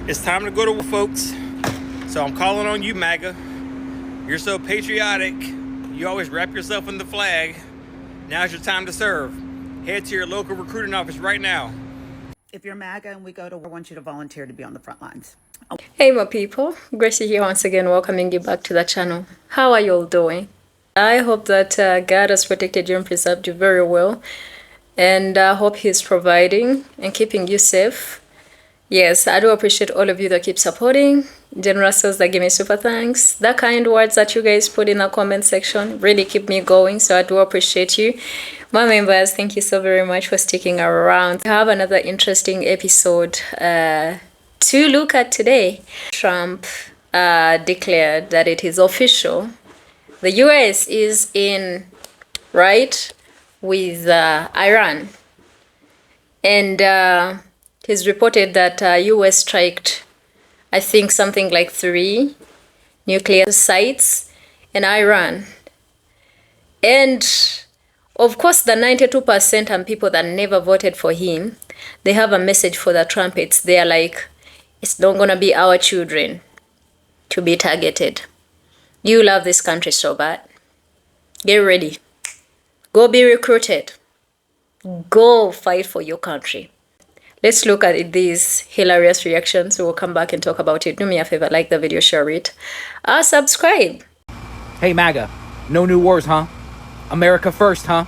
It's time to go to war, folks. So I'm calling on you, MAGA. You're so patriotic. You always wrap yourself in the flag. Now's your time to serve. Head to your local recruiting office right now. If you're MAGA and we go to war, I want you to volunteer to be on the front lines. Hey my people, Gracie here once again, welcoming you back to the channel. How are you all doing? I hope that God has protected you and preserved you very well, and I hope He's providing and keeping you safe. Yes, I do appreciate all of you that keep supporting, generous souls that give me super thanks. The kind words that you guys put in the comment section really keep me going, so I do appreciate you. My members, thank you so very much for sticking around. I have another interesting episode to look at today. Trump declared that it is official. The US is in, right, with Iran. And he's reported that US striked, I think, something like 3 nuclear sites in Iran. And of course, the 92% and people that never voted for him, they have a message for the trumpets. They are like, it's not going to be our children to be targeted. You love this country so bad. Get ready. Go be recruited. Go fight for your country. Let's look at these hilarious reactions. We will come back and talk about it. Do me a favor, like the video, share it. Subscribe. Hey MAGA, no new wars, huh? America first, huh?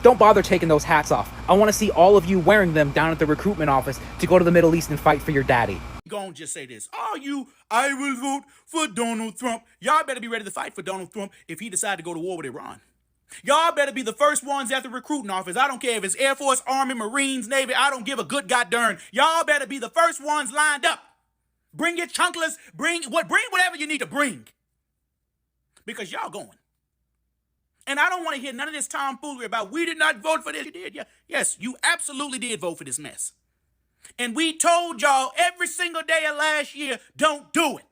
Don't bother taking those hats off. I want to see all of you wearing them down at the recruitment office to go to the Middle East and fight for your daddy. Gonna just say this. I will vote for Donald Trump. Y'all better be ready to fight for Donald Trump if he decide to go to war with Iran. Y'all better be the first ones at the recruiting office. I don't care if it's Air Force, Army, Marines, Navy. I don't give a good goddamn. Y'all better be the first ones lined up. Bring your chunkless. Bring whatever you need to bring. Because y'all going. And I don't want to hear none of this tomfoolery about we did not vote for this. You did, yeah. Yes, you absolutely did vote for this mess. And we told y'all every single day of last year, don't do it.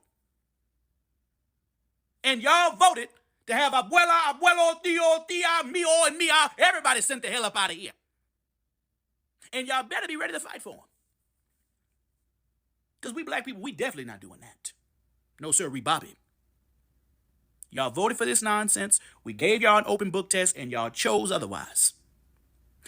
And y'all voted to have abuela, abuelo, tío, tía, mío, and mía. Everybody sent the hell up out of here. And y'all better be ready to fight for them. Because we black people, we definitely not doing that. No, sir, Bobby. Y'all voted for this nonsense. We gave y'all an open book test, and y'all chose otherwise.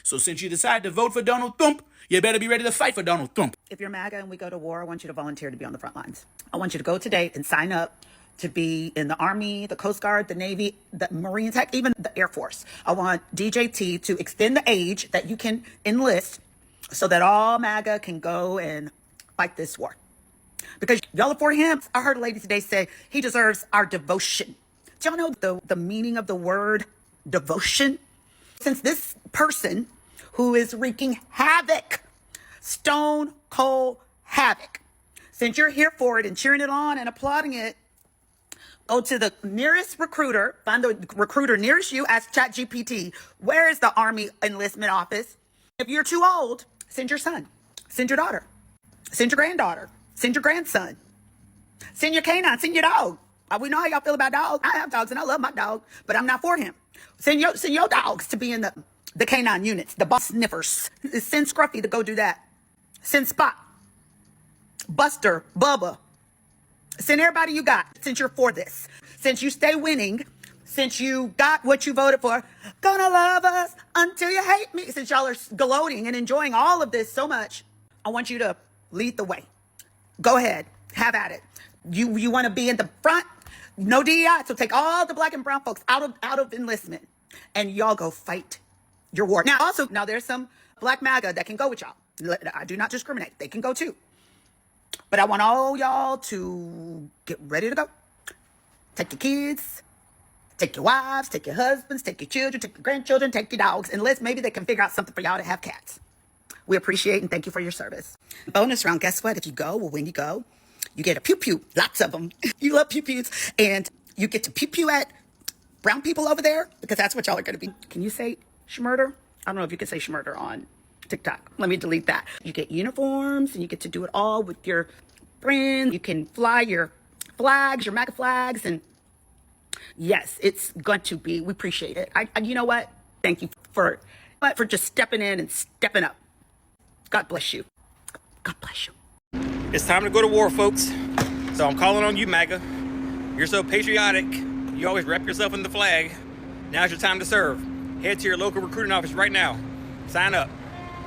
So since you decided to vote for Donald Trump, you better be ready to fight for Donald Trump. If you're MAGA and we go to war, I want you to volunteer to be on the front lines. I want you to go today and sign up to be in the Army, the Coast Guard, the Navy, the Marines, heck, even the Air Force. I want DJT to extend the age that you can enlist so that all MAGA can go and fight this war. Because y'all are for him. I heard a lady today say he deserves our devotion. Do y'all know the meaning of the word devotion? Since this person who is wreaking havoc, stone cold havoc, since you're here for it and cheering it on and applauding it, go to the nearest recruiter, find the recruiter nearest you, ask ChatGPT, where is the Army enlistment office? If you're too old, send your son, send your daughter, send your granddaughter, send your grandson, send your canine, send your dog. We know how y'all feel about dogs. I have dogs and I love my dog, but I'm not for him. Send your dogs to be in the canine units, the boss sniffers. Send Scruffy to go do that. Send Spot, Buster, Bubba. Send everybody you got since you're for this. Since you stay winning, since you got what you voted for, gonna love us until you hate me. Since y'all are gloating and enjoying all of this so much, I want you to lead the way. Go ahead, have at it. You want to be in the front? No DEI, so take all the black and brown folks out of enlistment, and y'all go fight your war. Now there's some black MAGA that can go with y'all. I do not discriminate; they can go too. But I want all y'all to get ready to go. Take your kids, take your wives, take your husbands, take your children, take your grandchildren, take your dogs, unless maybe they can figure out something for y'all to have cats. We appreciate and thank you for your service. Bonus round, guess what? If you go, or when you go, you get a pew-pew, lots of them. You love pew-pews, and you get to pew-pew at brown people over there, because that's what y'all are going to be. Can you say schmurder? I don't know if you can say schmurder on TikTok. Let me delete that. You get uniforms, and you get to do it all with your friends. You can fly your flags, your MAGA flags, and yes, it's going to be, we appreciate it. You know what? Thank you for just stepping in and stepping up. God bless you. God bless you. It's time to go to war, folks. So I'm calling on you, MAGA. You're so patriotic. You always wrap yourself in the flag. Now's your time to serve. Head to your local recruiting office right now. Sign up.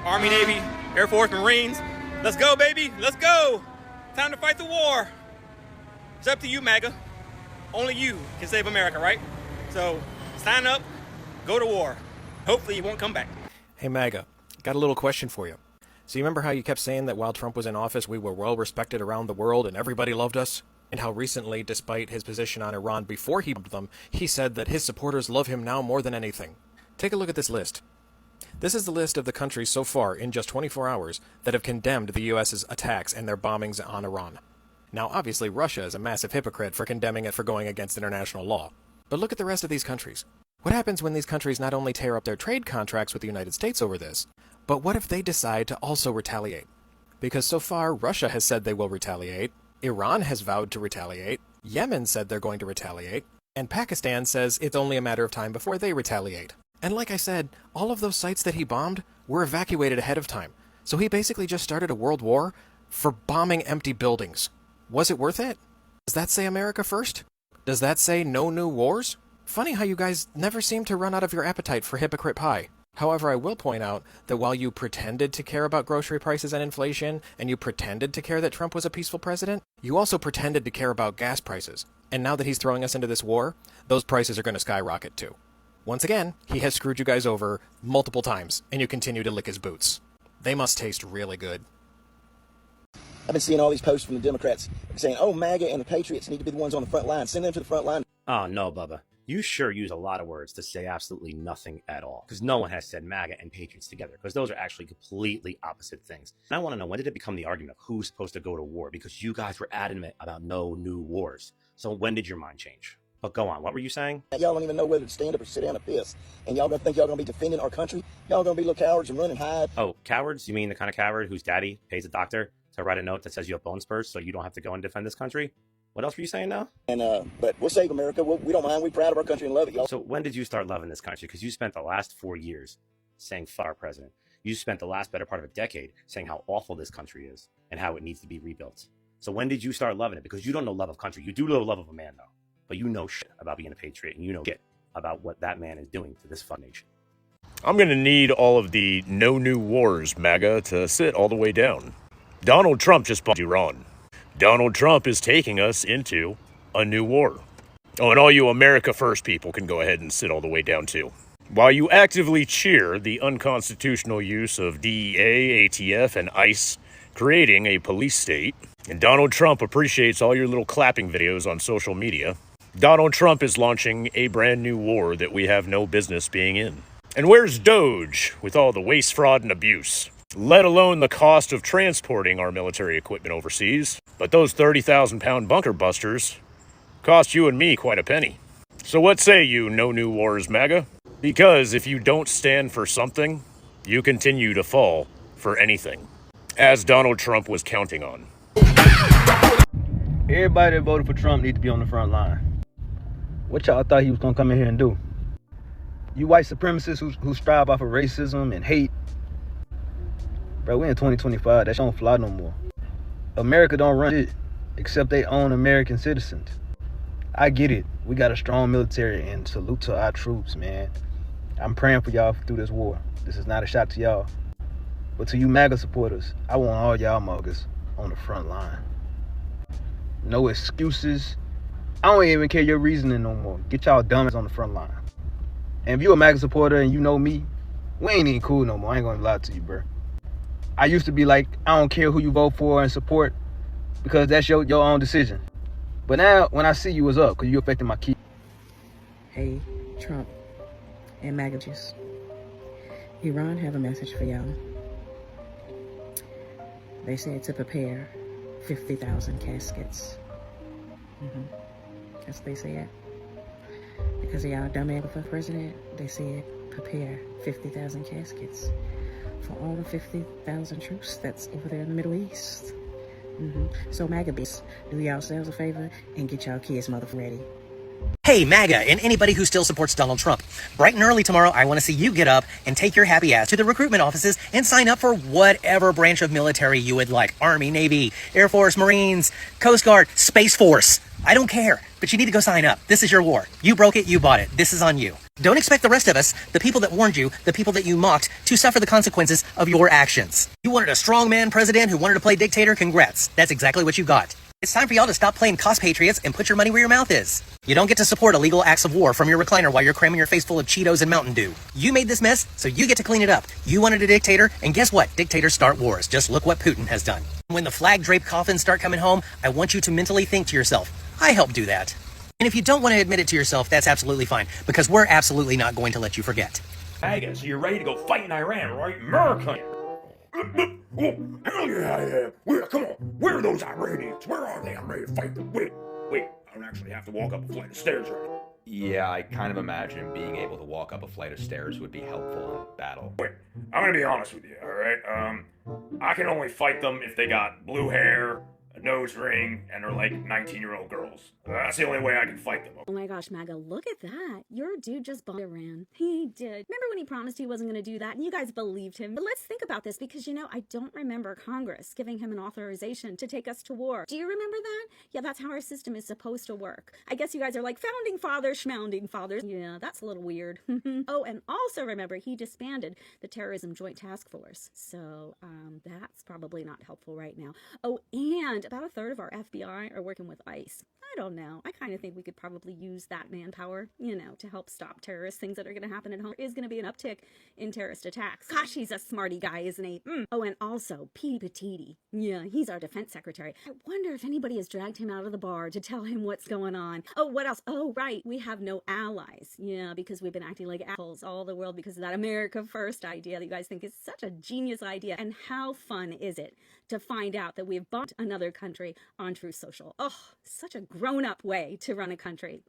Army, Navy, Air Force, Marines. Let's go, baby. Let's go. Time to fight the war. It's up to you, MAGA. Only you can save America, right? So sign up, go to war. Hopefully you won't come back. Hey MAGA, got a little question for you. So you remember how you kept saying that while Trump was in office we were well respected around the world and everybody loved us? And how recently, despite his position on Iran before he bombed them, he said that his supporters love him now more than anything. Take a look at this list. This is the list of the countries so far in just 24 hours that have condemned the US's attacks and their bombings on Iran. Now obviously Russia is a massive hypocrite for condemning it for going against international law. But look at the rest of these countries. What happens when these countries not only tear up their trade contracts with the United States over this, but what if they decide to also retaliate? Because so far, Russia has said they will retaliate, Iran has vowed to retaliate, Yemen said they're going to retaliate, and Pakistan says it's only a matter of time before they retaliate. And like I said, all of those sites that he bombed were evacuated ahead of time. So he basically just started a world war for bombing empty buildings. Was it worth it? Does that say America first? Does that say no new wars? Funny how you guys never seem to run out of your appetite for hypocrite pie. However, I will point out that while you pretended to care about grocery prices and inflation, and you pretended to care that Trump was a peaceful president, you also pretended to care about gas prices. And now that he's throwing us into this war, those prices are going to skyrocket too. Once again, he has screwed you guys over multiple times, and you continue to lick his boots. They must taste really good. I've been seeing all these posts from the Democrats saying, oh, MAGA and the Patriots need to be the ones on the front line. Send them to the front line. Oh, no, Bubba. You sure use a lot of words to say absolutely nothing at all. Because no one has said MAGA and Patriots together. Because those are actually completely opposite things. And I want to know, when did it become the argument of who's supposed to go to war? Because you guys were adamant about no new wars. So when did your mind change? But go on. What were you saying? Y'all don't even know whether to stand up or sit down and piss. And y'all gonna think y'all gonna be defending our country? Y'all gonna be little cowards and run and hide? Oh, cowards? You mean the kind of coward whose daddy pays a doctor to write a note that says you have bone spurs so you don't have to go and defend this country? What else were you saying now? And but we'll save America. We don't mind. We're proud of our country and love it, y'all. So when did you start loving this country? Because you spent the last 4 years saying fuck our president. You spent the last better part of a decade saying how awful this country is and how it needs to be rebuilt. So when did you start loving it? Because you don't know love of country. You do know love of a man, though. But you know shit about being a patriot, and you know shit about what that man is doing to this fun nation. I'm going to need all of the no new wars, MAGA, to sit all the way down. Donald Trump just bombed Iran. Donald Trump is taking us into a new war. Oh, and all you America First people can go ahead and sit all the way down, too. While you actively cheer the unconstitutional use of DEA, ATF, and ICE creating a police state, and Donald Trump appreciates all your little clapping videos on social media, Donald Trump is launching a brand new war that we have no business being in. And where's Doge with all the waste, fraud, and abuse? Let alone the cost of transporting our military equipment overseas. But those 30,000-pound bunker busters cost you and me quite a penny. So what say you, no new wars, MAGA? Because if you don't stand for something, you continue to fall for anything. As Donald Trump was counting on. Everybody that voted for Trump needs to be on the front line. What y'all thought he was gonna come in here and do? You white supremacists who strive off of racism and hate. Bro, we in 2025. That shit don't fly no more. America don't run it except they own American citizens. I get it. We got a strong military and salute to our troops, man. I'm praying for y'all through this war. This is not a shot to y'all. But to you MAGA supporters, I want all y'all muggers on the front line. No excuses. I don't even care your reasoning no more. Get y'all dumbass on the front line. And if you a MAGA supporter and you know me, we ain't even cool no more. I ain't gonna lie to you, bro. I used to be like, I don't care who you vote for and support because that's your own decision. But now, when I see you, it's up because you affecting my kids. Hey, Trump and MAGA juice. Iran have a message for y'all. They said to prepare 50,000 caskets. That's what they said. Because of y'all dumb ass for president, they said prepare 50,000 caskets for all the 50,000 troops that's over there in the Middle East. So MAGA beasts, do yourselves a favor and get y'all kids motherfucking ready. Hey, MAGA, and anybody who still supports Donald Trump. Bright and early tomorrow, I want to see you get up and take your happy ass to the recruitment offices and sign up for whatever branch of military you would like. Army, Navy, Air Force, Marines, Coast Guard, Space Force. I don't care, but you need to go sign up. This is your war. You broke it, you bought it. This is on you. Don't expect the rest of us, the people that warned you, the people that you mocked, to suffer the consequences of your actions. You wanted a strongman president who wanted to play dictator? Congrats. That's exactly what you got. It's time for y'all to stop playing cost patriots and put your money where your mouth is. You don't get to support illegal acts of war from your recliner while you're cramming your face full of Cheetos and Mountain Dew. You made this mess, so you get to clean it up. You wanted a dictator, and guess what? Dictators start wars. Just look what Putin has done. When the flag-draped coffins start coming home, I want you to mentally think to yourself, I helped do that. And if you don't want to admit it to yourself, that's absolutely fine, because we're absolutely not going to let you forget. MAGA, so you're ready to go fight in Iran, right? America! Oh, hell yeah, I am. Come on, where are those Iranians? Where are they? I'm ready to fight them. Wait, I don't actually have to walk up a flight of stairs, right? Yeah, I kind of imagine being able to walk up a flight of stairs would be helpful in battle. Wait, I'm gonna be honest with you, alright? I can only fight them if they got blue hair, a nose ring, and they're like 19-year-old girls. That's the only way I can fight them. Oh my gosh, MAGA, look at that. Your dude just bombed Iran. He did. Remember when he promised he wasn't going to do that and you guys believed him? But let's think about this because, you know, I don't remember Congress giving him an authorization to take us to war. Do you remember that? Yeah, that's how our system is supposed to work. I guess you guys are like founding fathers, schmounding fathers. Yeah, that's a little weird. Oh, and also remember, he disbanded the Terrorism Joint Task Force. So that's probably not helpful right now. Oh, and about a third of our FBI are working with ICE. I don't know. I kind of think we could probably use that manpower, you know, to help stop terrorist things that are going to happen at home. There is going to be an uptick in terrorist attacks. Gosh, he's a smarty guy, isn't he? Oh, and also, P. Petiti. Yeah, he's our defense secretary. I wonder if anybody has dragged him out of the bar to tell him what's going on. Oh, what else? Oh, right. We have no allies. Yeah, because we've been acting like assholes all the world because of that America First idea that you guys think is such a genius idea. And how fun is it to find out that we've bought another country on Truth Social? Oh, such a grown-up way to run a country.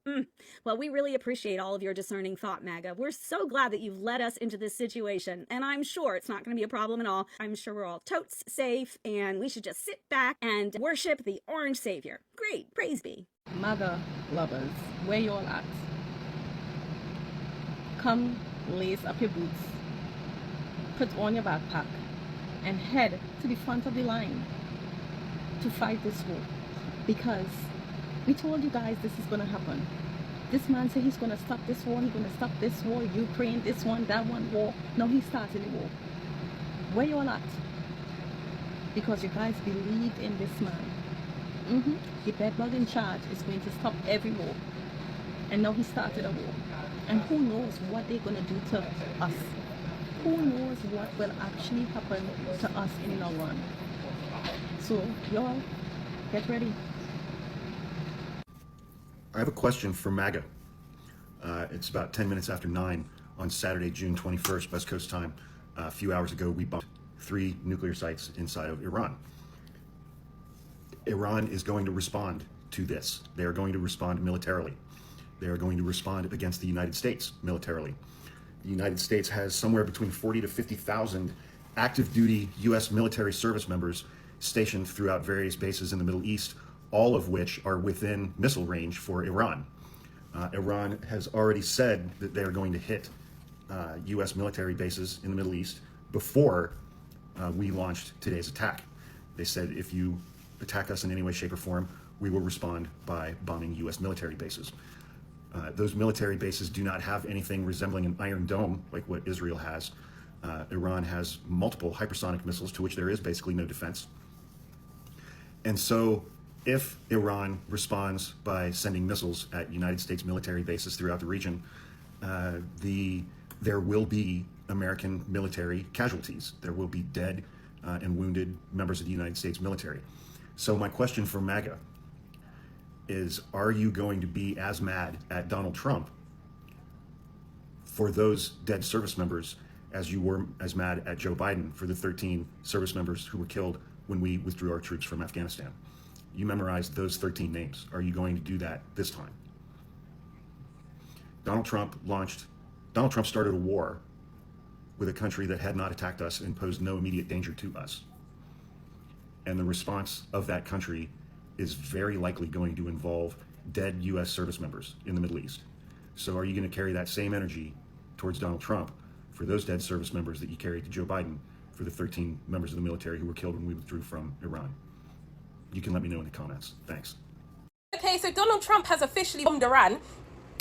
Well, we really appreciate all of your discerning thought, MAGA. We're so glad that you've led us into this situation, and I'm sure it's not going to be a problem at all. I'm sure we're all totes safe, and we should just sit back and worship the orange savior. Great. Praise be. MAGA lovers, where you all at? Come lace up your boots, put on your backpack, and head to the front of the line to fight this war. Because we told you guys this is going to happen. This man said he's going to stop this war, he's going to stop this war, Ukraine, this one, that one war. No, he's starting the war. Where you all at? Because you guys believed in this man. The bedbug in charge is going to stop every war. And now he started a war. And who knows what they're going to do to us. Who knows what will actually happen to us in the long run. So, y'all, get ready. I have a question for MAGA. It's about 10 minutes after 9 on Saturday, June 21st, West Coast time. A few hours ago, we bombed 3 nuclear sites inside of Iran. Iran is going to respond to this. They are going to respond militarily. They are going to respond against the United States militarily. The United States has somewhere between 40 to 50,000 active duty U.S. military service members stationed throughout various bases in the Middle East, all of which are within missile range for Iran. Iran has already said that they are going to hit U.S. military bases in the Middle East before we launched today's attack. They said if you attack us in any way, shape, or form, we will respond by bombing U.S. military bases. Those military bases do not have anything resembling an Iron Dome like what Israel has. Iran has multiple hypersonic missiles to which there is basically no defense. And so if Iran responds by sending missiles at United States military bases throughout the region, there will be American military casualties. There will be dead and wounded members of the United States military. So my question for MAGA is, are you going to be as mad at Donald Trump for those dead service members as you were as mad at Joe Biden for the 13 service members who were killed when we withdrew our troops from Afghanistan? You memorized those 13 names. Are you going to do that this time? Donald Trump started a war with a country that had not attacked us and posed no immediate danger to us. And the response of that country is very likely going to involve dead U.S. service members in the Middle East. So are you going to carry that same energy towards Donald Trump for those dead service members that you carried to Joe Biden for the 13 members of the military who were killed when we withdrew from Iran? You can let me know in the comments. Thanks. Okay, so Donald Trump has officially bombed Iran.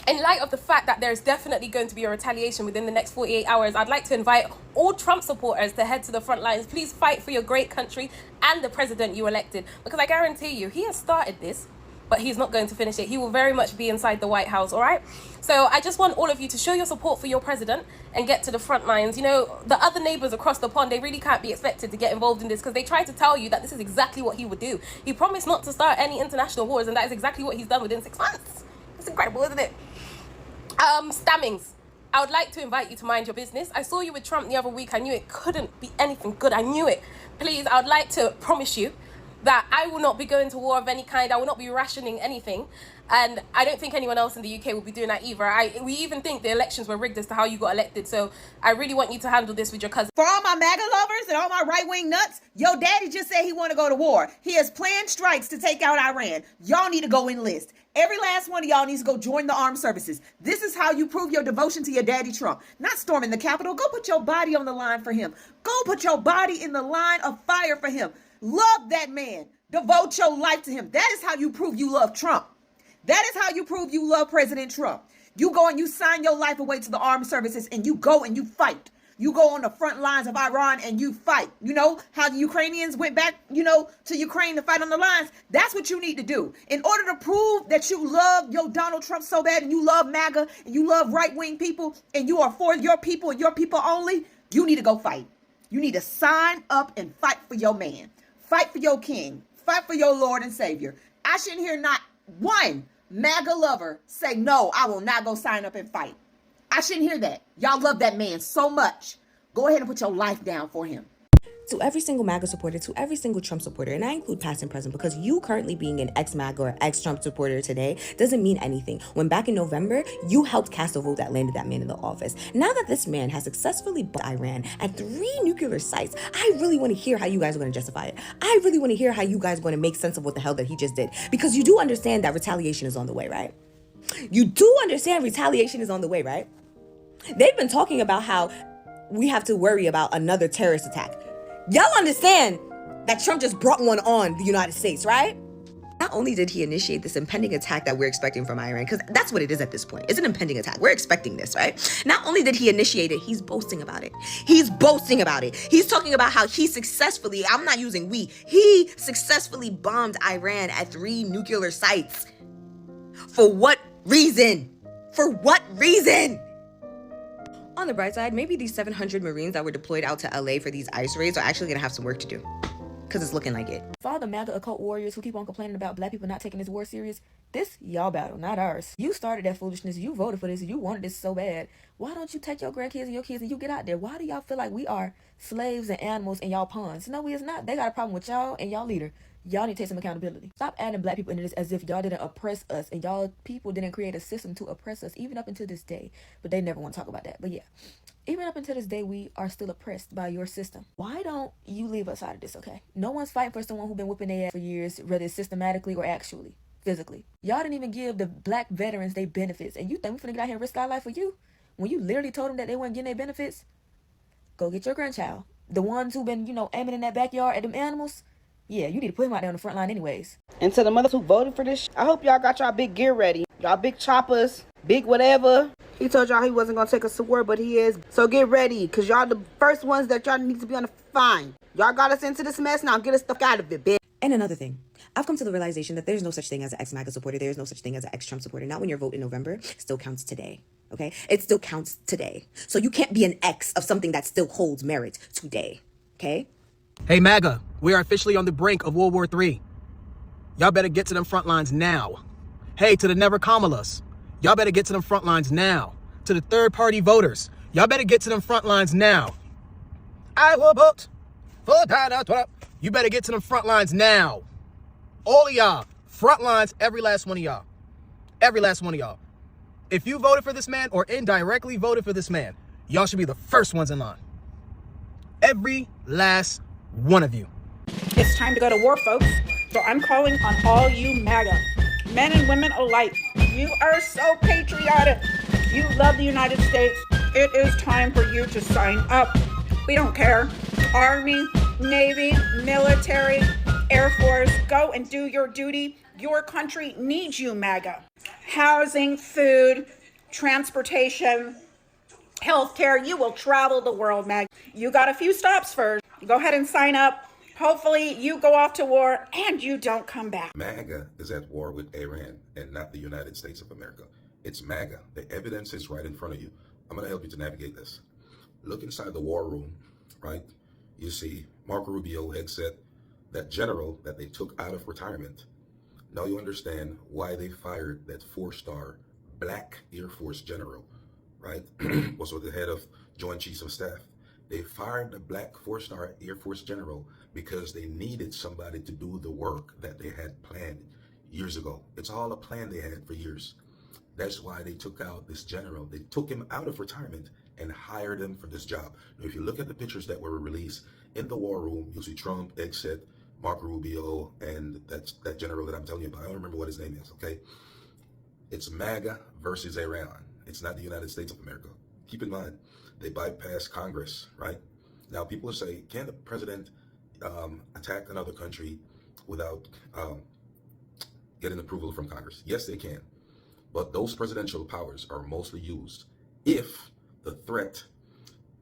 In light of the fact that there's definitely going to be a retaliation within the next 48 hours, I'd like to invite all Trump supporters to head to the front lines. Please fight for your great country and the president you elected. Because I guarantee you, he has started this, but he's not going to finish it. He will very much be inside the White House, all right? So I just want all of you to show your support for your president and get to the front lines. You know, the other neighbors across the pond, they really can't be expected to get involved in this because they tried to tell you that this is exactly what he would do. He promised not to start any international wars, and that is exactly what he's done within 6 months. It's incredible, isn't it? Stammings. I would like to invite you to mind your business. I saw you with Trump the other week. I knew it couldn't be anything good. I knew it. Please, I would like to promise you that I will not be going to war of any kind. I will not be rationing anything. And I don't think anyone else in the UK will be doing that either. We even think the elections were rigged as to how you got elected. So I really want you to handle this with your cousin. For all my MAGA lovers and all my right-wing nuts, your daddy just said he want to go to war. He has planned strikes to take out Iran. Y'all need to go enlist. Every last one of y'all needs to go join the armed services. This is how you prove your devotion to your daddy Trump. Not storming the Capitol. Go put your body on the line for him. Go put your body in the line of fire for him. Love that man. Devote your life to him. That is how you prove you love Trump. That is how you prove you love President Trump. You go and you sign your life away to the armed services and you go and you fight. You go on the front lines of Iran and you fight. You know how the Ukrainians went back, to Ukraine to fight on the lines? That's what you need to do. In order to prove that you love your Donald Trump so bad and you love MAGA and you love right-wing people and you are for your people and your people only, you need to go fight. You need to sign up and fight for your man. Fight for your king. Fight for your Lord and Savior. I shouldn't hear not one MAGA lover say, no, I will not go sign up and fight. I shouldn't hear that. Y'all love that man so much. Go ahead and put your life down for him. To every single MAGA supporter, to every single Trump supporter, and I include past and present, because you currently being an ex-MAGA or ex-Trump supporter today doesn't mean anything. When back in November, you helped cast a vote that landed that man in the office. Now that this man has successfully bombed Iran at 3 nuclear sites, I really want to hear how you guys are going to justify it. I really want to hear how you guys are going to make sense of what the hell that he just did. Because you do understand that retaliation is on the way, right? You do understand retaliation is on the way, right? They've been talking about how we have to worry about another terrorist attack. Y'all understand that Trump just brought one on the United States, right? Not only did he initiate this impending attack that we're expecting from Iran, because that's what it is at this point. It's an impending attack. We're expecting this, right? Not only did he initiate it, he's boasting about it. He's boasting about it. He's talking about how he successfully, I'm not using we, he successfully bombed Iran at 3 nuclear sites. For what reason? For what reason? On the bright side, maybe these 700 Marines that were deployed out to LA for these ICE raids are actually gonna have some work to do. Because it's looking like it. For all the MAGA occult warriors who keep on complaining about black people not taking this war serious, this y'all battle, not ours. You started that foolishness. You voted for this. You wanted this so bad. Why don't you take your grandkids and your kids and you get out there? Why do y'all feel like we are slaves and animals in y'all pawns? No, we is not. They got a problem with y'all and y'all leader. Y'all need to take some accountability. Stop adding black people into this as if y'all didn't oppress us and y'all people didn't create a system to oppress us, even up until this day. But they never want to talk about that. But yeah, even up until this day, we are still oppressed by your system. Why don't you leave us out of this, okay? No one's fighting for someone who's been whipping their ass for years, whether it's systematically or actually, physically. Y'all didn't even give the black veterans their benefits. And you think we're finna get out here and risk our life for you? When you literally told them that they weren't getting their benefits? Go get your grandchild. The ones who've been, aiming in that backyard at them animals? Yeah, you need to put him out there on the front line anyways. And to the mothers who voted for this, I hope y'all got y'all big gear ready. Y'all big choppers, big whatever. He told y'all he wasn't going to take us to war, but he is. So get ready, because y'all the first ones that y'all need to be on the fine. Y'all got us into this mess, now get us stuff out of it, bitch. And another thing, I've come to the realization that there's no such thing as an ex-MAGA supporter. There is no such thing as an ex-Trump supporter. Not when your vote in November. It still counts today. Okay? It still counts today. So you can't be an ex of something that still holds merit today. Okay? Hey, MAGA, we are officially on the brink of World War III. Y'all better get to them front lines now. Hey, to the Never Kamalas, y'all better get to them front lines now. To the third-party voters, y'all better get to them front lines now. I will vote for Donald Trump. You better get to them front lines now. All of y'all, front lines, every last one of y'all. Every last one of y'all. If you voted for this man or indirectly voted for this man, y'all should be the first ones in line. Every last one of you. It's time to go to war, folks. So I'm calling on all you MAGA men and women alike. You are so patriotic. You love the United States. It is time for you to sign up. We don't care. Army, Navy, military, Air Force, go and do your duty. Your country needs you, MAGA. Housing, food, transportation, healthcare. You will travel the world, MAGA. You got a few stops first. Go ahead and sign up. Hopefully you go off to war and you don't come back. MAGA is at war with Iran and not the United States of America. It's MAGA. The evidence is right in front of you. I'm going to help you to navigate this. Look inside the war room, right? You see Marco Rubio headset, that general that they took out of retirement. Now you understand why they fired that 4-star black Air Force general, right? Was the head of Joint Chiefs of Staff. They fired the black 4-star Air Force general because they needed somebody to do the work that they had planned years ago. It's all a plan they had for years. That's why they took out this general. They took him out of retirement and hired him for this job. Now, if you look at the pictures that were released in the war room, you'll see Trump, exit, Marco Rubio, and that general that I'm telling you about. I don't remember what his name is, okay? It's MAGA versus Iran. It's not the United States of America. Keep in mind, they bypassed Congress, right? Now, people say, can the president attack another country without getting approval from Congress? Yes, they can. But those presidential powers are mostly used if the threat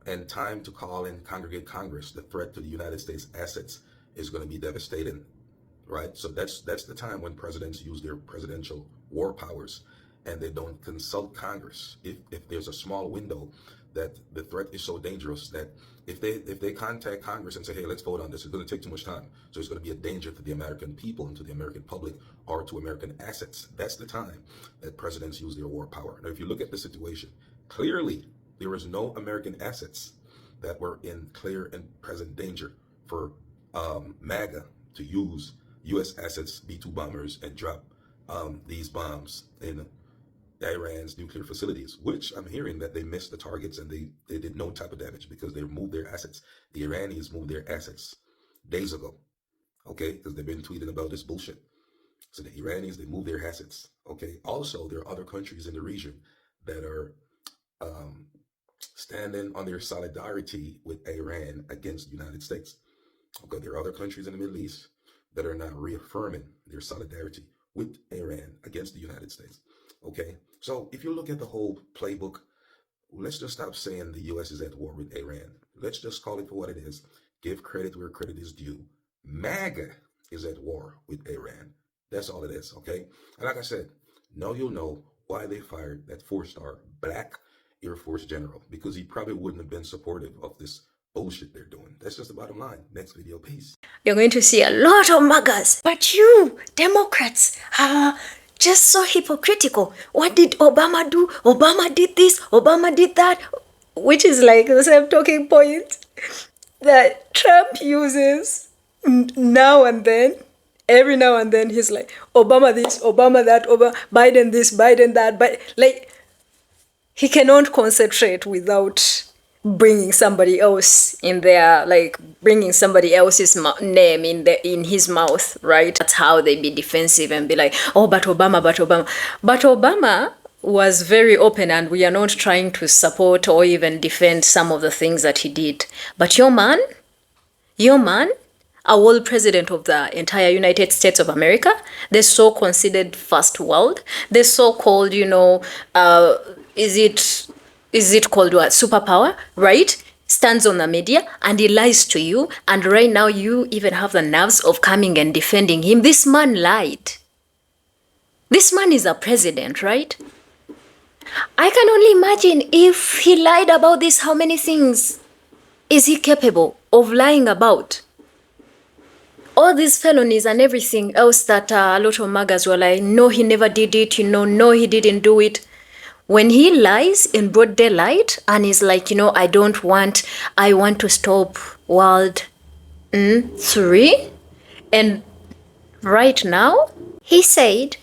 and time to call and congregate Congress, the threat to the United States assets is going to be devastating, right? So that's the time when presidents use their presidential war powers and they don't consult Congress. If there's a small window that the threat is so dangerous that if they contact Congress and say, hey, let's vote on this, it's going to take too much time. So it's going to be a danger to the American people and to the American public or to American assets. That's the time that presidents use their war power. Now, if you look at the situation, clearly there was no American assets that were in clear and present danger for MAGA to use U.S. assets, B-2 bombers, and drop these bombs in Iran's nuclear facilities, which I'm hearing that they missed the targets and they did no type of damage because they moved their assets. The Iranians moved their assets days ago, okay? Because they've been tweeting about this bullshit. So the Iranians, they moved their assets, okay? Also, there are other countries in the region that are standing on their solidarity with Iran against the United States. Okay, there are other countries in the Middle East that are now reaffirming their solidarity with Iran against the United States. Okay, so if you look at the whole playbook, let's just stop saying the U.S. is at war with Iran. Let's just call it for what it is. Give credit where credit is due. MAGA is at war with Iran. That's all it is, okay? And like I said, now you'll know why they fired that 4-star black Air Force general, because he probably wouldn't have been supportive of this bullshit they're doing. That's just the bottom line. Next video, peace. You're going to see a lot of MAGAs. But you, Democrats, are just so hypocritical. What did Obama do? Obama did this, Obama did that. Which is like the same talking point that Trump uses now and then. Every now and then he's like, Obama this, Obama that, Biden this, Biden that. But like, he cannot concentrate without bringing somebody else in there, like bringing somebody else's name in his mouth, right? That's how they be defensive and be like, oh, but Obama, but Obama. But Obama was very open, and we are not trying to support or even defend some of the things that he did. But your man, a world president of the entire United States of America, the so-considered first world, the so-called, is it called what? Superpower, right? Stands on the media and he lies to you. And right now you even have the nerves of coming and defending him. This man lied. This man is a president, right? I can only imagine if he lied about this, how many things is he capable of lying about? All these felonies and everything else that a lot of MAGAs were like, no, he never did it, no, he didn't do it. When he lies in broad daylight and is like, I want to stop World 3. And right now, he said,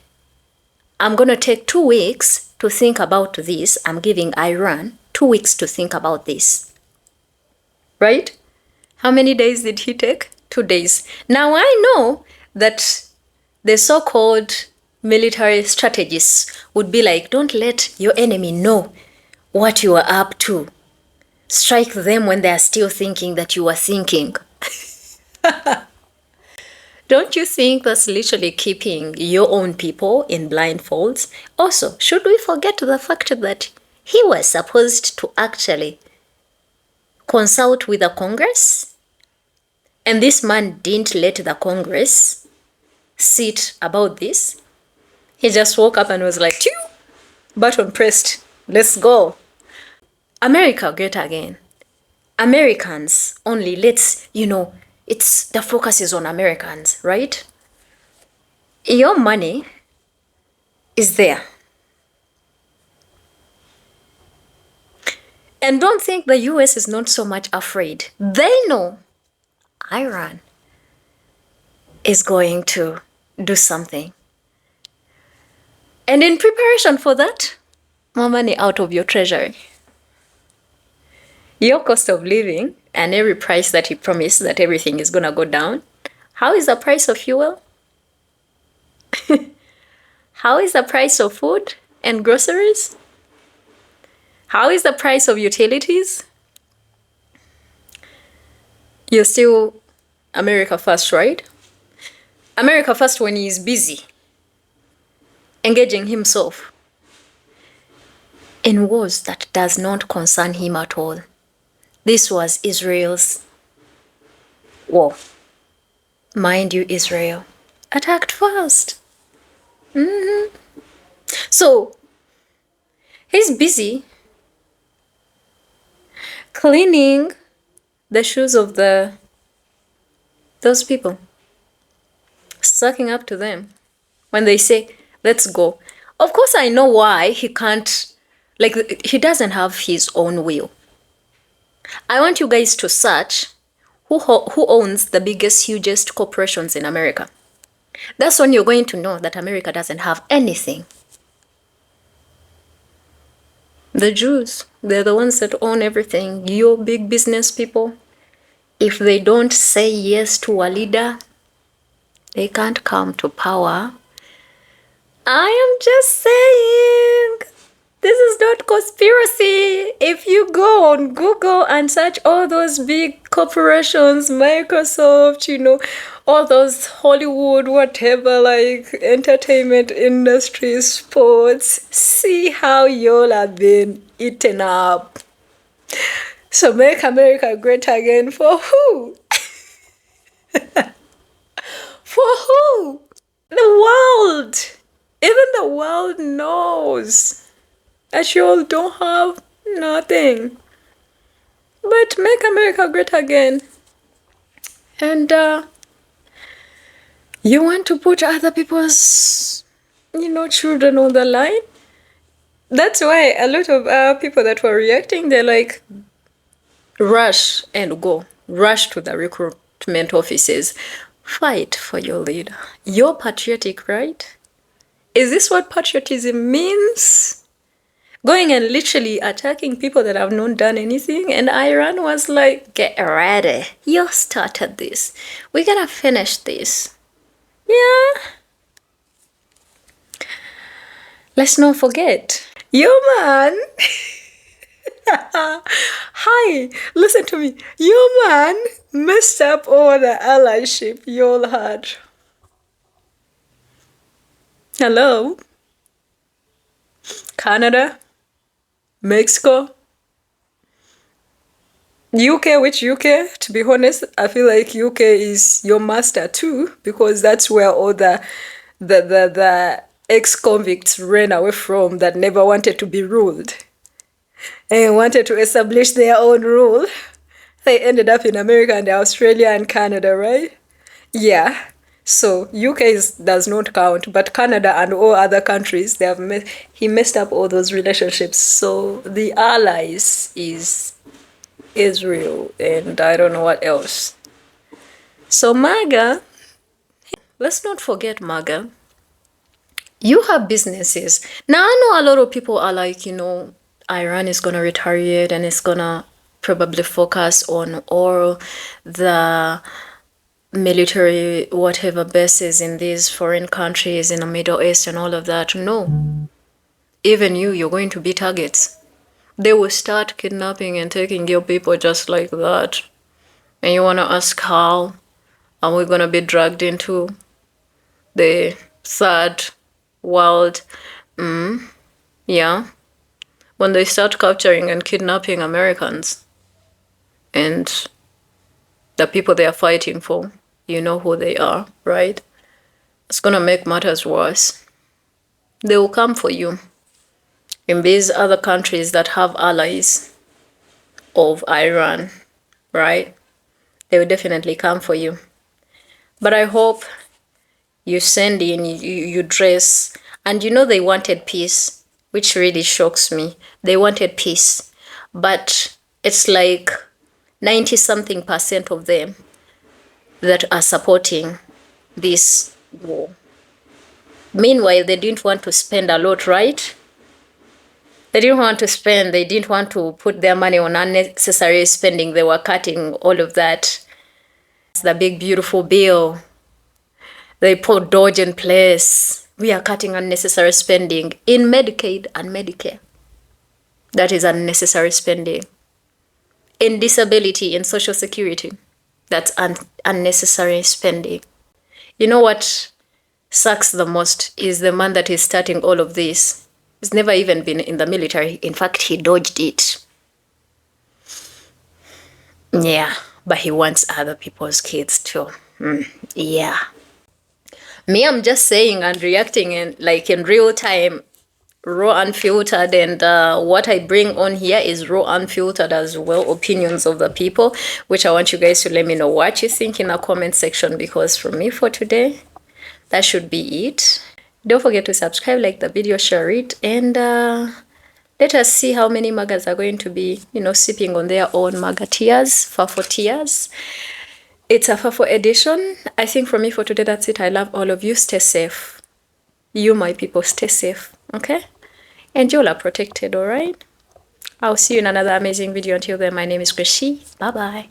I'm going to take 2 weeks to think about this. I'm giving Iran 2 weeks to think about this. Right? How many days did he take? 2 days. Now I know that the so-called military strategists would be like, don't let your enemy know what you are up to. Strike them when they are still thinking that you are thinking. Don't you think that's literally keeping your own people in blindfolds? Also, should we forget the fact that he was supposed to actually consult with the Congress? And this man didn't let the Congress sit about this. He just woke up and was like, "Phew, button pressed, let's go." America great again. Americans only, it's the focus is on Americans, right? Your money is there. And don't think the US is not so much afraid. They know Iran is going to do something. And in preparation for that, more money out of your treasury. Your cost of living and every price that he promised that everything is going to go down. How is the price of fuel? How is the price of food and groceries? How is the price of utilities? You're still America first, right? America first when he is busy engaging himself in wars that does not concern him at all. This was Israel's war. Mind you, Israel attacked first. So, he's busy cleaning the shoes of those people, sucking up to them when they say, let's go. Of course, I know why he can't, he doesn't have his own will. I want you guys to search who owns the biggest, hugest corporations in America. That's when you're going to know that America doesn't have anything. The Jews, they're the ones that own everything. Your big business people, if they don't say yes to a leader, they can't come to power. I am just saying, this is not conspiracy. If you go on Google and search all those big corporations, Microsoft, all those Hollywood, whatever, entertainment industry, sports, see how y'all have been eaten up. So make America great again for who? For who? The world. Even the world knows that you all don't have nothing. But make America great again. And you want to put other people's, children on the line? That's why a lot of people that were reacting, they're like, rush and go. Rush to the recruitment offices. Fight for your leader. You're patriotic, right? Is this what patriotism means? Going and literally attacking people that have not done anything? And Iran was like, get ready. You started this. We're gonna finish this. Yeah. Let's not forget. Yo, man. Hi, listen to me. Yo, man messed up all the allyship you all had. Hello? Canada? Mexico? UK, which UK? To be honest, I feel like UK is your master too, because that's where all the ex-convicts ran away from that never wanted to be ruled and wanted to establish their own rule. They ended up in America and Australia and Canada, right? Yeah. So UK does not count, but Canada and all other countries, he messed up all those relationships. So the allies is Israel and I don't know what else. So MAGA, let's not forget MAGA. You have businesses. Now I know a lot of people are like, Iran is going to retaliate and it's going to probably focus on all the military whatever bases in these foreign countries in the Middle East and all of that. No. Even you're going to be targets. They will start kidnapping and taking your people just like that. And you want to ask how are we going to be dragged into the third world? Yeah. When they start capturing and kidnapping Americans and the people they are fighting for, you know who they are, right? It's going to make matters worse. They will come for you. In these other countries that have allies of Iran, right? They will definitely come for you. But I hope you send in, you dress, and you know they wanted peace, which really shocks me. They wanted peace, but it's like 90-something% of them that are supporting this war. Meanwhile, they didn't want to spend a lot, right? They didn't want to spend, they didn't want to put their money on unnecessary spending. They were cutting all of that. It's the big, beautiful bill. They put Dodge in place. We are cutting unnecessary spending in Medicaid and Medicare. That is unnecessary spending. In disability, in Social Security, that's unnecessary spending. You know what sucks the most is the man that is starting all of this. He's never even been in the military. In fact, he dodged it. Yeah, but he wants other people's kids too. Yeah. Me, I'm just saying and reacting in real time, raw, unfiltered, and what I bring on here is raw, unfiltered as well, opinions of the people, which I want you guys to let me know what you think in the comment section, because for me for today, that should be it. Don't forget to subscribe, like the video, share it, and let us see how many MAGAs are going to be, sipping on their own MAGA tears, Fafo tears. It's a Fafo edition. I think for me for today, that's it. I love all of you. Stay safe. You, my people, stay safe, okay? And you all are protected, all right? I'll see you in another amazing video. Until then, my name is Chrissy. Bye-bye.